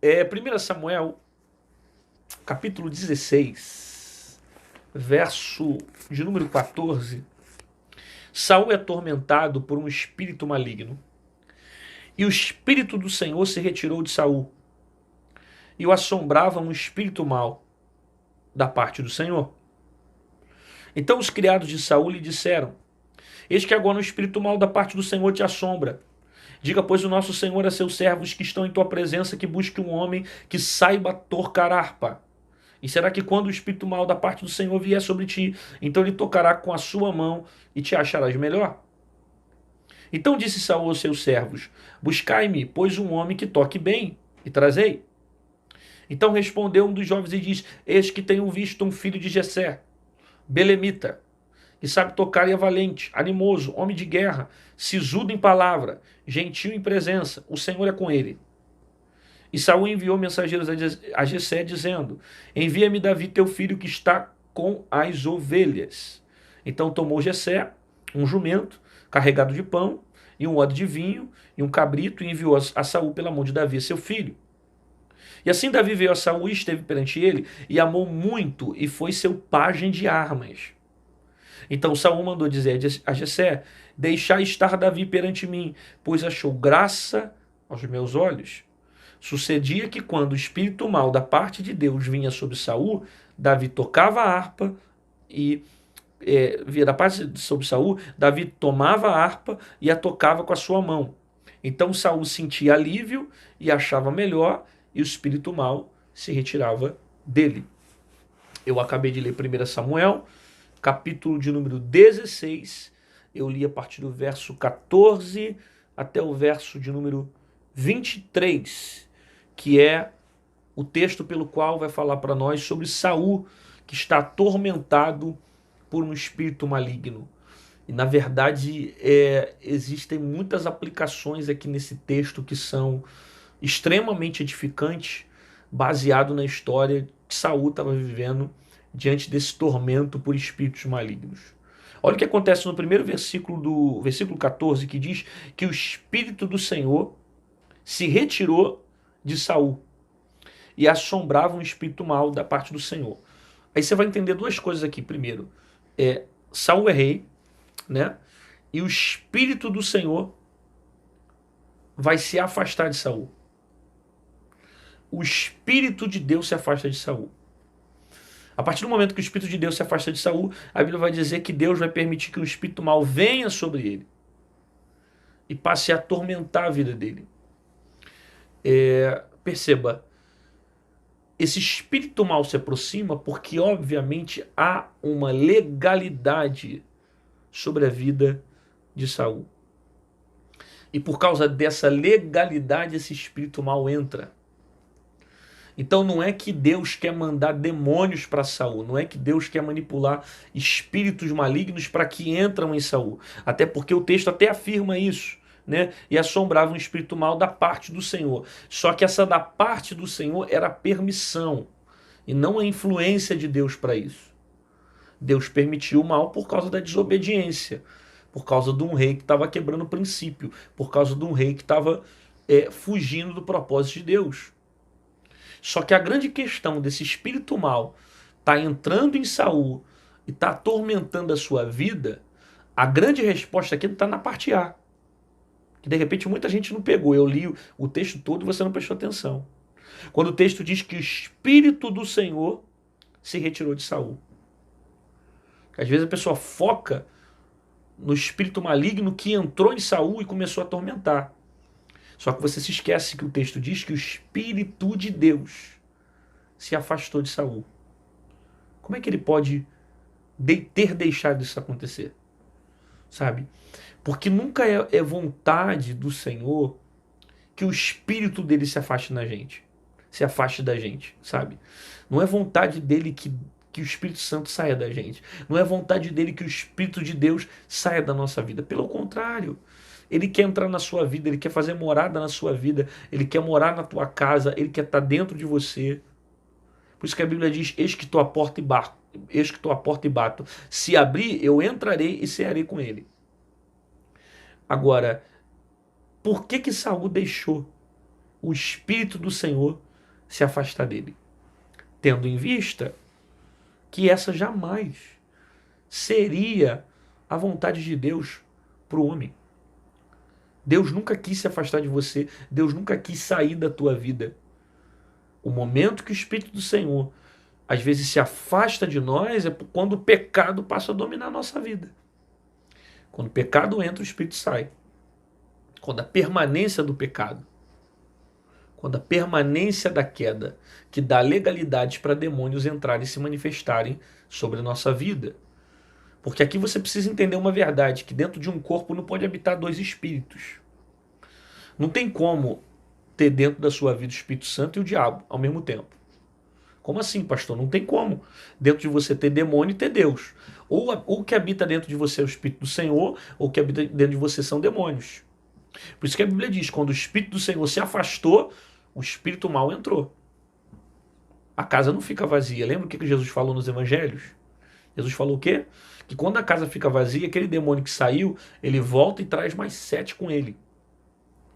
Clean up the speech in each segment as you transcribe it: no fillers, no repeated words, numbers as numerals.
1 Samuel, capítulo 16, verso de número 14. Saul é atormentado por um espírito maligno. E o espírito do Senhor se retirou de Saul. E o assombrava um espírito mau da parte do Senhor. Então os criados de Saul lhe disseram: eis que agora um espírito mau da parte do Senhor te assombra. Diga, pois, o nosso Senhor a seus servos que estão em tua presença, que busque um homem que saiba tocar harpa. E será que quando o espírito mau da parte do Senhor vier sobre ti, então ele tocará com a sua mão e te acharás melhor? Então disse Saul aos seus servos: buscai-me, pois, um homem que toque bem, e trazei. Então respondeu um dos jovens e disse: eis que tenho visto um filho de Jessé, belemita, que sabe tocar e é valente, animoso, homem de guerra, sisudo em palavra, gentil em presença, o Senhor é com ele. E Saul enviou mensageiros a Jessé, dizendo: envia-me Davi teu filho que está com as ovelhas. Então tomou Jessé um jumento carregado de pão e um odre de vinho e um cabrito e enviou a Saul pela mão de Davi seu filho. E assim Davi veio a Saul e esteve perante ele e amou muito e foi seu pajem de armas. Então Saul mandou dizer a Jessé: deixai estar Davi perante mim, pois achou graça aos meus olhos. Sucedia que quando o espírito mau da parte de Deus vinha sobre Saul, Davi tocava a harpa e via da parte sobre Saul, Davi tomava a harpa e a tocava com a sua mão. Então Saul sentia alívio e achava melhor, e o espírito mau se retirava dele. Eu acabei de ler 1 Samuel, capítulo de número 16. Eu li a partir do verso 14 até o verso de número 23, que é o texto pelo qual vai falar para nós sobre Saul, que está atormentado por um espírito maligno. E na verdade existem muitas aplicações aqui nesse texto que são extremamente edificantes, baseado na história que Saul estava vivendo diante desse tormento por espíritos malignos. Olha o que acontece no primeiro versículo do versículo 14, que diz que o espírito do Senhor se retirou de Saul e assombrava um espírito mau da parte do Senhor. Aí você vai entender duas coisas aqui. Primeiro, Saul é rei, né? E o espírito do Senhor vai se afastar de Saul. O espírito de Deus se afasta de Saul. A partir do momento que o espírito de Deus se afasta de Saul, a Bíblia vai dizer que Deus vai permitir que o espírito mau venha sobre ele e passe a atormentar a vida dele. Perceba, esse espírito mau se aproxima porque, obviamente, há uma legalidade sobre a vida de Saul. E por causa dessa legalidade, esse espírito mau entra. Então não é que Deus quer mandar demônios para Saul, não é que Deus quer manipular espíritos malignos para que entram em Saul. Até porque o texto até afirma isso, né? E assombrava um espírito mau da parte do Senhor. Só que essa da parte do Senhor era a permissão e não a influência de Deus para isso. Deus permitiu o mal por causa da desobediência, por causa de um rei que estava quebrando o princípio, por causa de um rei que estava fugindo do propósito de Deus. Só que a grande questão desse espírito mau tá entrando em Saul e tá atormentando a sua vida, a grande resposta aqui está na parte A. Que de repente muita gente não pegou. Eu li o texto todo e você não prestou atenção. Quando o texto diz que o espírito do Senhor se retirou de Saul. Às vezes a pessoa foca no espírito maligno que entrou em Saul e começou a atormentar. Só que você se esquece que o texto diz que o Espírito de Deus se afastou de Saul. Como é que ele pode ter deixado isso acontecer? Sabe? Porque nunca é vontade do Senhor que o Espírito dele se afaste da gente, sabe? Não é vontade dele que o Espírito Santo saia da gente. Não é vontade dele que o Espírito de Deus saia da nossa vida. Pelo contrário. Ele quer entrar na sua vida, ele quer fazer morada na sua vida, ele quer morar na tua casa, ele quer estar dentro de você. Por isso que a Bíblia diz: eis que estou à porta e bato. Se abrir, eu entrarei e cearei com ele. Agora, por que Saul deixou o Espírito do Senhor se afastar dele, tendo em vista que essa jamais seria a vontade de Deus para o homem. Deus nunca quis se afastar de você, Deus nunca quis sair da tua vida. O momento que o Espírito do Senhor às vezes se afasta de nós é quando o pecado passa a dominar a nossa vida. Quando o pecado entra, o Espírito sai. Quando a permanência do pecado, quando a permanência da queda, que dá legalidade para demônios entrarem e se manifestarem sobre a nossa vida. Porque aqui você precisa entender uma verdade, que dentro de um corpo não pode habitar dois espíritos. Não tem como ter dentro da sua vida o Espírito Santo e o diabo ao mesmo tempo. Como assim, pastor? Não tem como dentro de você ter demônio e ter Deus. Ou o que habita dentro de você é o Espírito do Senhor, ou o que habita dentro de você são demônios. Por isso que a Bíblia diz, quando o Espírito do Senhor se afastou, o espírito mau entrou. A casa não fica vazia. Lembra o que Jesus falou nos evangelhos? Jesus falou o quê? Que quando a casa fica vazia, aquele demônio que saiu, ele volta e traz mais 7 com ele.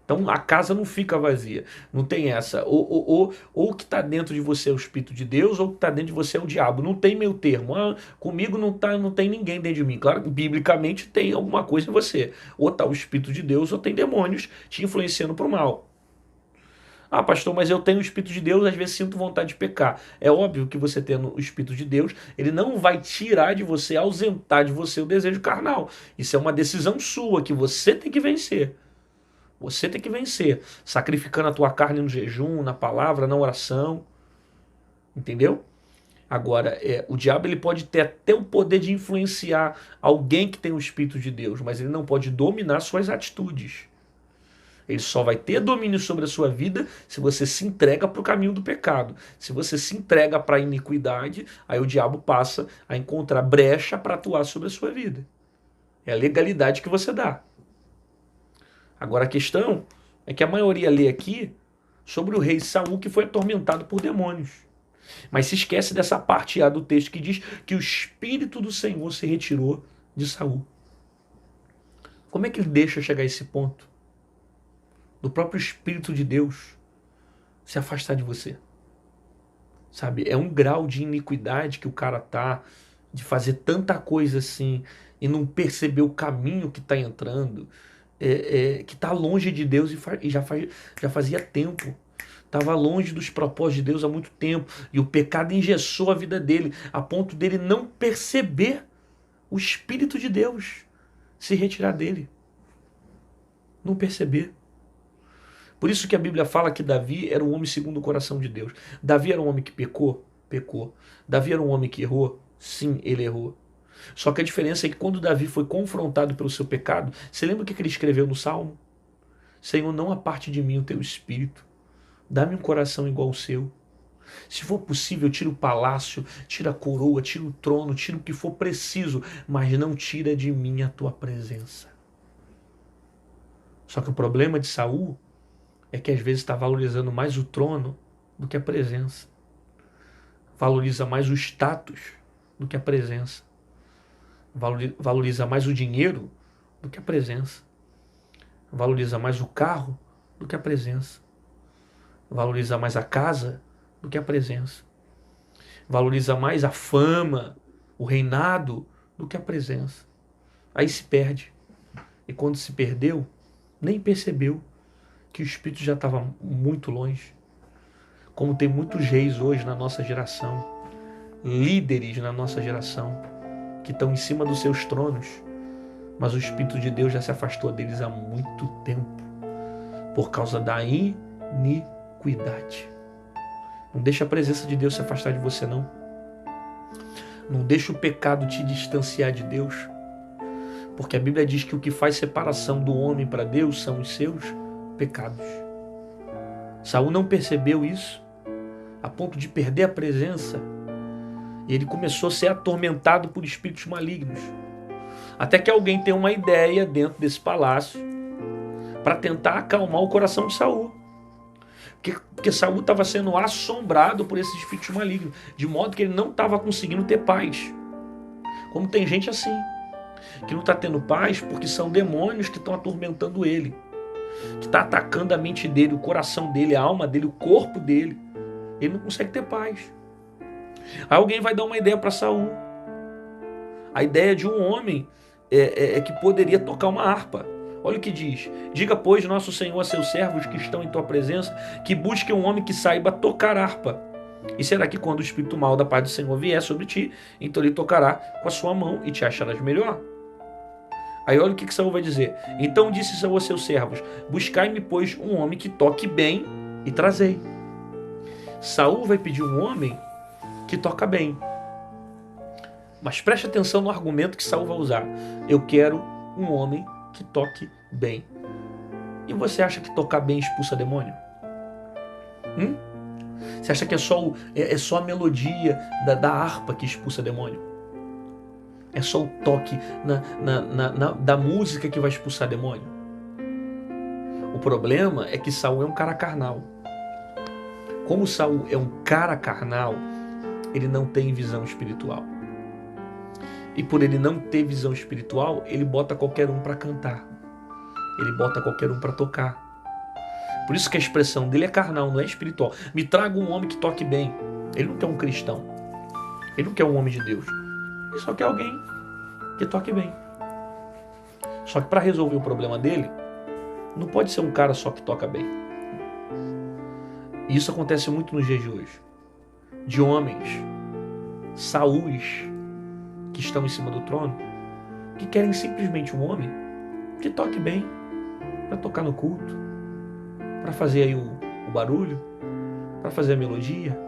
Então a casa não fica vazia. Não tem essa. Ou o que está dentro de você é o Espírito de Deus, ou o que está dentro de você é o diabo. Não tem meio termo. Comigo não tem ninguém dentro de mim. Claro que biblicamente tem alguma coisa em você. Ou está o Espírito de Deus, ou tem demônios te influenciando para o mal. Ah, pastor, mas eu tenho o Espírito de Deus, às vezes sinto vontade de pecar. É óbvio que você tendo o Espírito de Deus, ele não vai tirar de você, ausentar de você o desejo carnal. Isso é uma decisão sua que você tem que vencer. Você tem que vencer, sacrificando a tua carne no jejum, na palavra, na oração. Entendeu? Agora, o diabo ele pode ter até o poder de influenciar alguém que tem o Espírito de Deus, mas ele não pode dominar suas atitudes. Ele só vai ter domínio sobre a sua vida se você se entrega para o caminho do pecado. Se você se entrega para a iniquidade, aí o diabo passa a encontrar brecha para atuar sobre a sua vida. É a legalidade que você dá. Agora a questão é que a maioria lê aqui sobre o rei Saul que foi atormentado por demônios. Mas se esquece dessa parte A do texto que diz que o Espírito do Senhor se retirou de Saul. Como é que ele deixa chegar a esse ponto? Do próprio Espírito de Deus se afastar de você. Sabe? É um grau de iniquidade que o cara tá, de fazer tanta coisa assim e não perceber o caminho que tá entrando, que tá longe de Deus e já fazia tempo. Estava longe dos propósitos de Deus há muito tempo. E o pecado engessou a vida dele, a ponto dele não perceber o Espírito de Deus se retirar dele. Não perceber. Por isso que a Bíblia fala que Davi era um homem segundo o coração de Deus. Davi era um homem que pecou? Pecou. Davi era um homem que errou? Sim, ele errou. Só que a diferença é que quando Davi foi confrontado pelo seu pecado, você lembra o que ele escreveu no Salmo? Senhor, não aparte de mim o teu espírito. Dá-me um coração igual ao seu. Se for possível, tira o palácio, tira a coroa, tira o trono, tira o que for preciso, mas não tira de mim a tua presença. Só que o problema de Saul é que às vezes está valorizando mais o trono do que a presença. Valoriza mais o status do que a presença. Valoriza mais o dinheiro do que a presença. Valoriza mais o carro do que a presença. Valoriza mais a casa do que a presença. Valoriza mais a fama, o reinado, do que a presença. Aí se perde. E quando se perdeu, nem percebeu que o Espírito já estava muito longe. Como tem muitos reis hoje na nossa geração, líderes na nossa geração, que estão em cima dos seus tronos, mas o Espírito de Deus já se afastou deles há muito tempo, por causa da iniquidade. Não deixa a presença de Deus se afastar de você, não. Não deixa o pecado te distanciar de Deus, porque a Bíblia diz que o que faz separação do homem para Deus são os seus pecados. Saul não percebeu isso, a ponto de perder a presença, e ele começou a ser atormentado por espíritos malignos. Até que alguém tem uma ideia dentro desse palácio para tentar acalmar o coração de Saul. Porque Saul estava sendo assombrado por esses espíritos malignos, de modo que ele não estava conseguindo ter paz. Como tem gente assim, que não está tendo paz porque são demônios que estão atormentando ele, que está atacando a mente dele, o coração dele, a alma dele, o corpo dele. ele não consegue ter paz. Aí alguém vai dar uma ideia para Saul. A ideia de um homem que poderia tocar uma harpa. Olha o que diz: diga, pois, nosso Senhor a seus servos que estão em tua presença, que busquem um homem que saiba tocar harpa. E será que quando o espírito mau da paz do Senhor vier sobre ti, então ele tocará com a sua mão e te acharás melhor. Aí olha o que Saul vai dizer: então disse Saul a seus servos: buscai-me, pois, um homem que toque bem e trazei. Saul vai pedir um homem que toca bem. Mas preste atenção no argumento que Saul vai usar: eu quero um homem que toque bem. E você acha que tocar bem expulsa demônio? Você acha que é só a melodia da harpa que expulsa demônio? É só o toque da música que vai expulsar demônio? O problema é que Saul é um cara carnal. Como Saul é um cara carnal, ele não tem visão espiritual. E por ele não ter visão espiritual, ele bota qualquer um para cantar. Ele bota qualquer um para tocar. Por isso que a expressão dele é carnal, não é espiritual. Me traga um homem que toque bem. Ele não quer um cristão. Ele não quer um homem de Deus. Ele só quer alguém que toque bem. Só que para resolver o problema dele, não pode ser um cara só que toca bem. E isso acontece muito nos dias de hoje. De homens, Saús, que estão em cima do trono, que querem simplesmente um homem que toque bem, para tocar no culto, para fazer aí o barulho, para fazer a melodia,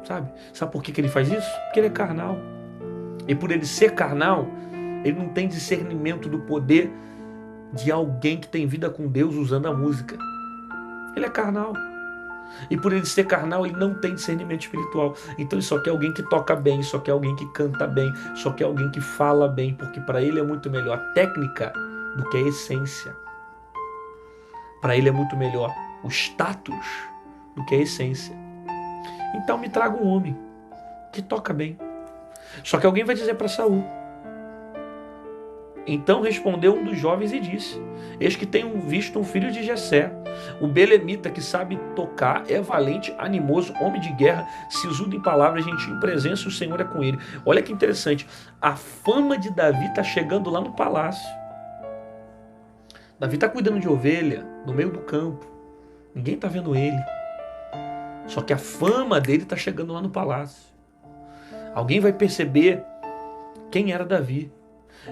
sabe? Sabe por que ele faz isso? Porque ele é carnal. E por ele ser carnal, ele não tem discernimento do poder de alguém que tem vida com Deus usando a música. Ele é carnal. E por ele ser carnal, ele não tem discernimento espiritual. Então ele só quer alguém que toca bem, só quer alguém que canta bem, só quer alguém que fala bem, porque para ele é muito melhor a técnica do que a essência. Para ele é muito melhor o status do que a essência. Então me traga um homem que toca bem. Só que alguém vai dizer para Saul. Então respondeu um dos jovens e disse: eis que tenho visto um filho de Jessé, o belemita, que sabe tocar, é valente, animoso, homem de guerra, sisudo em palavras, gentil em presença, o Senhor é com ele. Olha que interessante, a fama de Davi está chegando lá no palácio. Davi está cuidando de ovelha, no meio do campo. Ninguém está vendo ele. Só que a fama dele está chegando lá no palácio. Alguém vai perceber quem era Davi.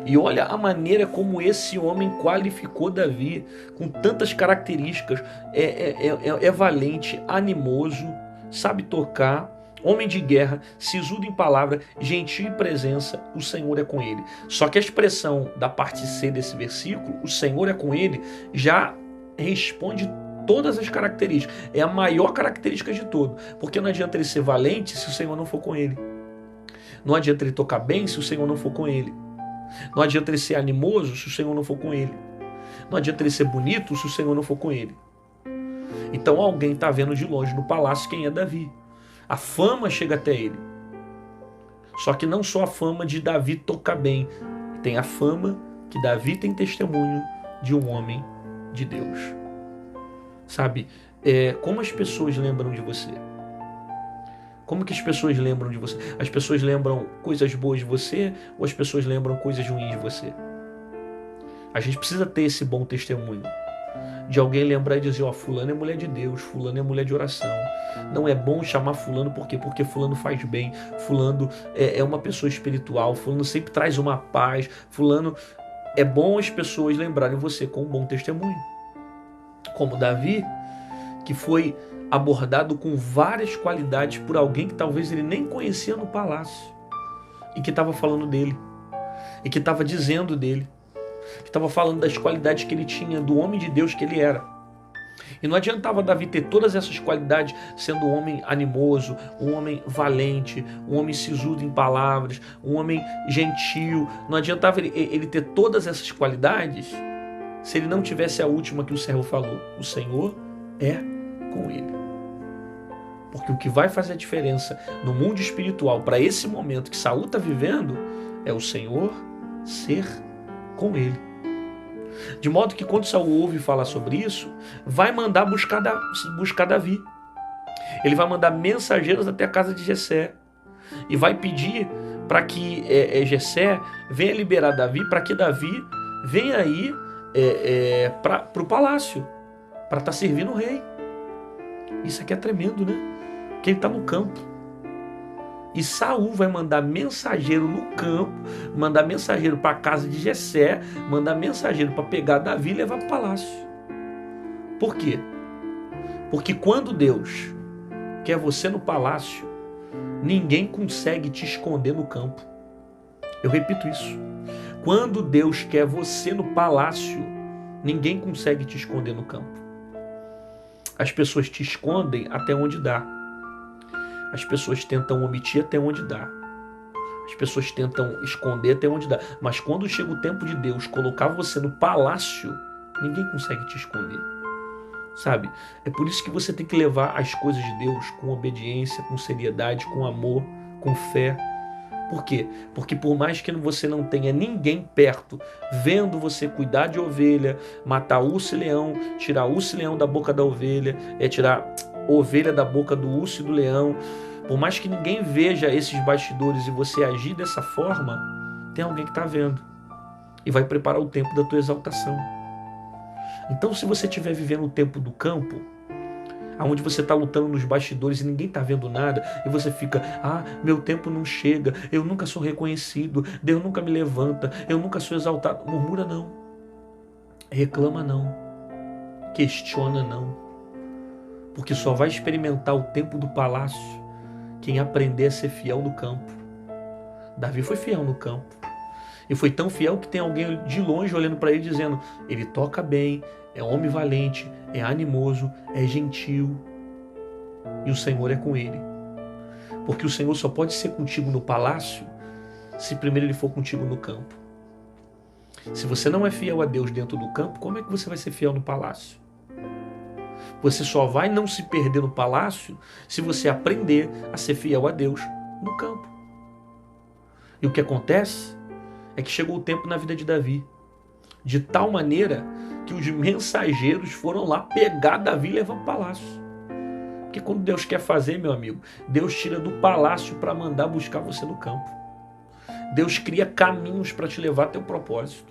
E olha a maneira como esse homem qualificou Davi, com tantas características. É valente, animoso, sabe tocar, homem de guerra, sisudo em palavra, gentil em presença, o Senhor é com ele. Só que a expressão da parte C desse versículo, o Senhor é com ele, já responde todas as características. É a maior característica de todo. Porque não adianta ele ser valente se o Senhor não for com ele. Não adianta ele tocar bem se o Senhor não for com ele. Não adianta ele ser animoso se o Senhor não for com ele. Não adianta ele ser bonito se o Senhor não for com ele. Então alguém está vendo de longe no palácio quem é Davi. A fama chega até ele. Só que não só a fama de Davi tocar bem. Tem a fama que Davi tem testemunho de um homem de Deus. Sabe, como as pessoas lembram de você? Como que as pessoas lembram de você? As pessoas lembram coisas boas de você ou as pessoas lembram coisas ruins de você? A gente precisa ter esse bom testemunho. De alguém lembrar e dizer, fulano é mulher de Deus, fulano é mulher de oração. Não é bom chamar fulano por quê? Porque fulano faz bem, fulano é uma pessoa espiritual, fulano sempre traz uma paz, fulano... É bom as pessoas lembrarem você com um bom testemunho. Como Davi, que foi abordado com várias qualidades por alguém que talvez ele nem conhecia no palácio e que estava falando dele e que estava dizendo dele, que estava falando das qualidades que ele tinha, do homem de Deus que ele era. E não adiantava Davi ter todas essas qualidades sendo um homem animoso, um homem valente, um homem sisudo em palavras, um homem gentil. Não adiantava ele ter todas essas qualidades se ele não tivesse a última que o servo falou: o Senhor é com ele. Porque o que vai fazer a diferença no mundo espiritual para esse momento que Saul está vivendo é o Senhor ser com ele. De modo que quando Saul ouve falar sobre isso, vai mandar buscar Davi. Ele vai mandar mensageiros até a casa de Jessé e vai pedir para que Jessé venha liberar Davi, para que Davi venha aí para o palácio, para estar servindo o rei. Isso aqui é tremendo, né? Que ele está no campo. E Saul vai mandar mensageiro no campo, mandar mensageiro para a casa de Jessé, mandar mensageiro para pegar Davi e levar para o palácio. Por quê? Porque quando Deus quer você no palácio, ninguém consegue te esconder no campo. Eu repito isso. Quando Deus quer você no palácio, ninguém consegue te esconder no campo. As pessoas te escondem até onde dá. As pessoas tentam omitir até onde dá. As pessoas tentam esconder até onde dá. Mas quando chega o tempo de Deus colocar você no palácio, ninguém consegue te esconder. Sabe? É por isso que você tem que levar as coisas de Deus com obediência, com seriedade, com amor, com fé. Por quê? Porque por mais que você não tenha ninguém perto vendo você cuidar de ovelha, matar urso e leão, tirar urso e leão da boca da ovelha, tirar ovelha da boca do urso e do leão, por mais que ninguém veja esses bastidores e você agir dessa forma, tem alguém que está vendo e vai preparar o tempo da tua exaltação. Então, se você estiver vivendo o tempo do campo, onde você está lutando nos bastidores e ninguém está vendo nada, e você fica, meu tempo não chega, eu nunca sou reconhecido, Deus nunca me levanta, eu nunca sou exaltado. Murmura não, reclama não, questiona não, porque só vai experimentar o tempo do palácio quem aprender a ser fiel no campo. Davi foi fiel no campo, e foi tão fiel que tem alguém de longe olhando para ele dizendo, ele toca bem, é homem valente, é animoso, é gentil, e o Senhor é com ele. Porque o Senhor só pode ser contigo no palácio se primeiro ele for contigo no campo. Se você não é fiel a Deus dentro do campo, como é que você vai ser fiel no palácio? Você só vai não se perder no palácio se você aprender a ser fiel a Deus no campo. E o que acontece é que chegou o tempo na vida de Davi, de tal maneira que os mensageiros foram lá pegar Davi e levar para o palácio. Porque quando Deus quer fazer, meu amigo, Deus tira do palácio para mandar buscar você no campo. Deus cria caminhos para te levar até o propósito.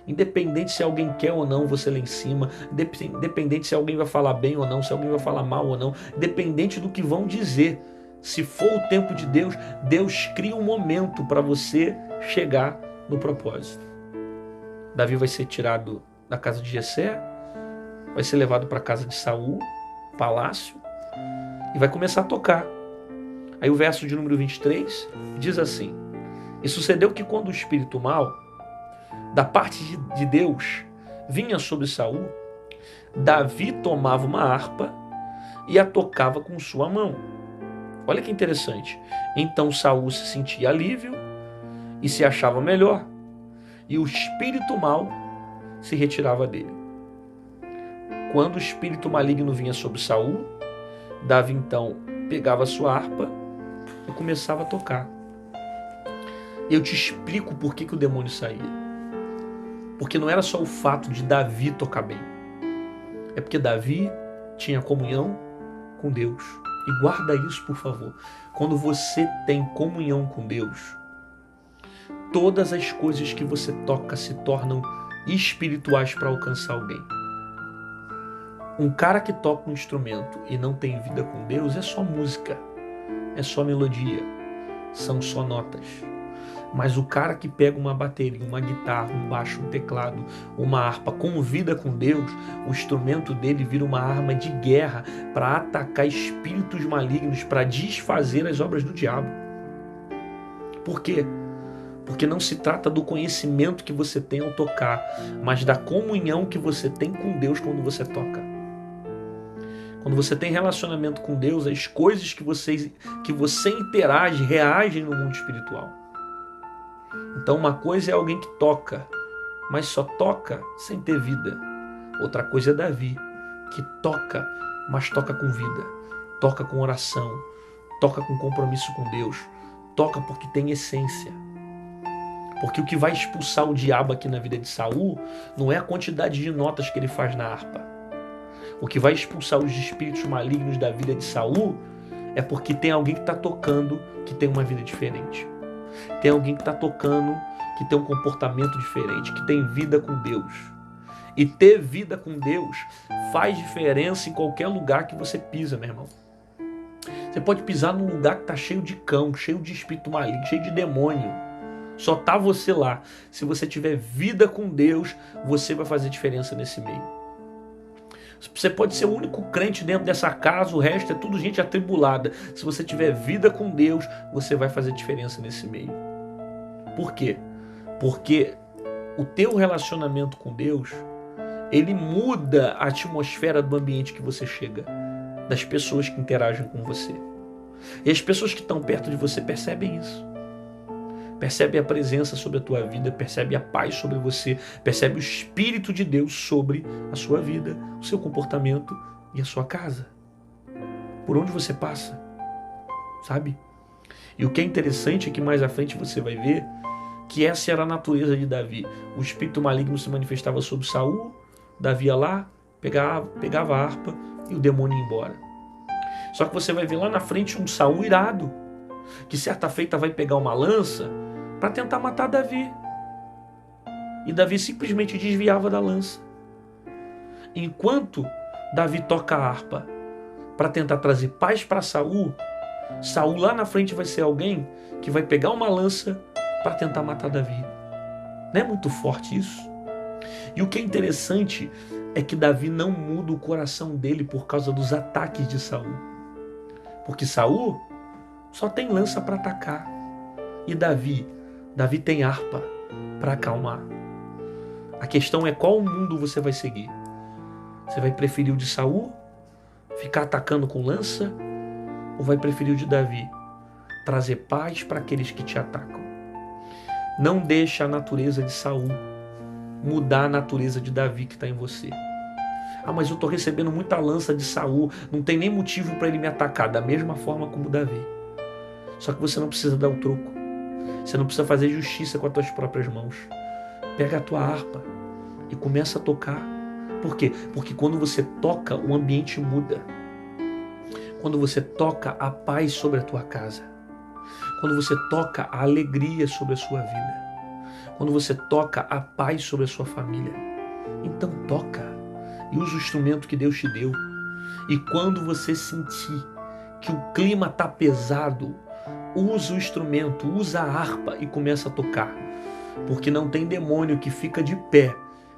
Independente se alguém quer ou não você lá em cima, independente se alguém vai falar bem ou não, se alguém vai falar mal ou não, independente do que vão dizer, se for o tempo de Deus, Deus cria um momento para você chegar no propósito. Davi vai ser tirado da casa de Jessé, vai ser levado para a casa de Saul, palácio, e vai começar a tocar. Aí o verso de número 23 diz assim: e sucedeu que quando o espírito mau, da parte de Deus, vinha sobre Saul, Davi tomava uma harpa e a tocava com sua mão. Olha que interessante. Então Saul se sentia alívio e se achava melhor, e o espírito mau se retirava dele. Quando o espírito maligno vinha sobre Saul, Davi então pegava a sua harpa e começava a tocar. Eu te explico por que o demônio saía. Porque não era só o fato de Davi tocar bem. É porque Davi tinha comunhão com Deus. E guarda isso, por favor. Quando você tem comunhão com Deus, todas as coisas que você toca se tornam espirituais para alcançar alguém. Um cara que toca um instrumento e não tem vida com Deus é só música, é só melodia, são só notas. Mas o cara que pega uma bateria, uma guitarra, um baixo, um teclado, uma harpa com vida com Deus, o instrumento dele vira uma arma de guerra para atacar espíritos malignos, para desfazer as obras do diabo. Por quê? Porque não se trata do conhecimento que você tem ao tocar, mas da comunhão que você tem com Deus quando você toca. Quando você tem relacionamento com Deus, as coisas que você interage, reagem no mundo espiritual. Então uma coisa é alguém que toca, mas só toca sem ter vida. Outra coisa é Davi, que toca, mas toca com vida. Toca com oração, toca com compromisso com Deus, toca porque tem essência. Porque o que vai expulsar o diabo aqui na vida de Saul não é a quantidade de notas que ele faz na harpa. O que vai expulsar os espíritos malignos da vida de Saul é porque tem alguém que está tocando que tem uma vida diferente. Tem alguém que está tocando que tem um comportamento diferente, que tem vida com Deus. E ter vida com Deus faz diferença em qualquer lugar que você pisa, meu irmão. Você pode pisar num lugar que está cheio de cão, cheio de espírito maligno, cheio de demônio. Só tá você lá. Se você tiver vida com Deus, você vai fazer diferença nesse meio. Você pode ser o único crente dentro dessa casa, o resto é tudo gente atribulada. Se você tiver vida com Deus, você vai fazer diferença nesse meio. Por quê? Porque o teu relacionamento com Deus, ele muda a atmosfera do ambiente que você chega, das pessoas que interagem com você. E as pessoas que estão perto de você percebem isso. Percebe a presença sobre a tua vida, percebe a paz sobre você, percebe o Espírito de Deus sobre a sua vida, o seu comportamento e a sua casa. Por onde você passa, sabe? E o que é interessante é que mais à frente você vai ver que essa era a natureza de Davi. O espírito maligno se manifestava sobre Saul, Davi ia lá, pegava a harpa e o demônio ia embora. Só que você vai ver lá na frente um Saul irado, que certa feita vai pegar uma lança para tentar matar Davi. E Davi simplesmente desviava da lança. Enquanto Davi toca a harpa para tentar trazer paz para Saul, Saul lá na frente vai ser alguém que vai pegar uma lança para tentar matar Davi. Não é muito forte isso? E o que é interessante é que Davi não muda o coração dele por causa dos ataques de Saul. Porque Saul só tem lança para atacar. E Davi tem harpa para acalmar. A questão é qual mundo você vai seguir. Você vai preferir o de Saul, ficar atacando com lança, ou vai preferir o de Davi, trazer paz para aqueles que te atacam? Não deixa a natureza de Saul mudar a natureza de Davi que está em você. Ah, mas eu estou recebendo muita lança de Saul, não tem nem motivo para ele me atacar, da mesma forma como Davi. Só que você não precisa dar o troco. Você não precisa fazer justiça com as tuas próprias mãos. Pega a tua harpa e começa a tocar. Por quê? Porque quando você toca, o ambiente muda. Quando você toca, a paz sobre a tua casa. Quando você toca, a alegria sobre a sua vida. Quando você toca, a paz sobre a sua família. Então toca e usa o instrumento que Deus te deu. E quando você sentir que o clima está pesado, usa o instrumento, usa a harpa e começa a tocar. Porque não tem demônio que fica de pé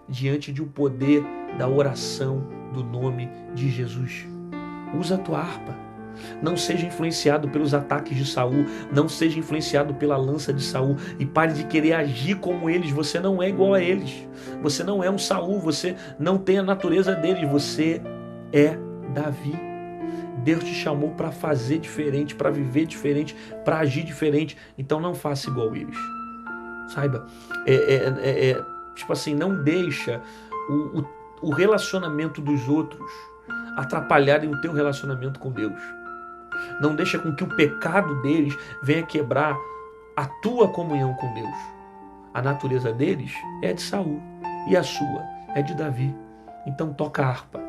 diante de o poder da oração do nome de Jesus. Usa a tua harpa. Não seja influenciado pelos ataques de Saul. Não seja influenciado pela lança de Saul. E pare de querer agir como eles. Você não é igual a eles. Você não é um Saul. Você não tem a natureza deles. Você é Davi. Deus te chamou para fazer diferente, para viver diferente, para agir diferente. Então não faça igual eles. Saiba, tipo assim, não deixa o relacionamento dos outros atrapalharem o teu relacionamento com Deus. Não deixa com que o pecado deles venha quebrar a tua comunhão com Deus. A natureza deles é de Saul e a sua é de Davi. Então toca a harpa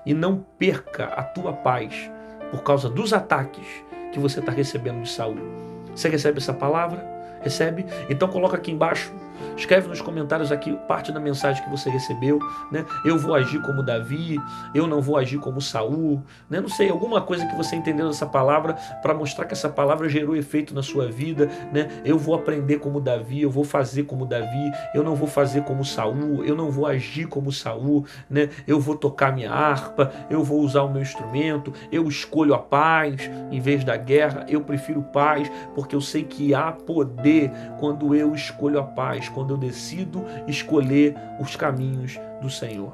e não perca a tua paz por causa dos ataques que você está recebendo de Saul. Você recebe essa palavra? Recebe? Então coloca aqui embaixo, escreve nos comentários aqui parte da mensagem que você recebeu, né? Eu vou agir como Davi, eu não vou agir como Saul, né? Não sei, alguma coisa que você entendeu dessa palavra para mostrar que essa palavra gerou efeito na sua vida, né? Eu vou aprender como Davi, eu vou fazer como Davi, eu não vou fazer como Saul, eu não vou agir como Saul, né? Eu vou tocar minha harpa, eu vou usar o meu instrumento, eu escolho a paz em vez da guerra, eu prefiro paz porque eu sei que há poder quando eu escolho a paz, quando eu decido escolher os caminhos do Senhor.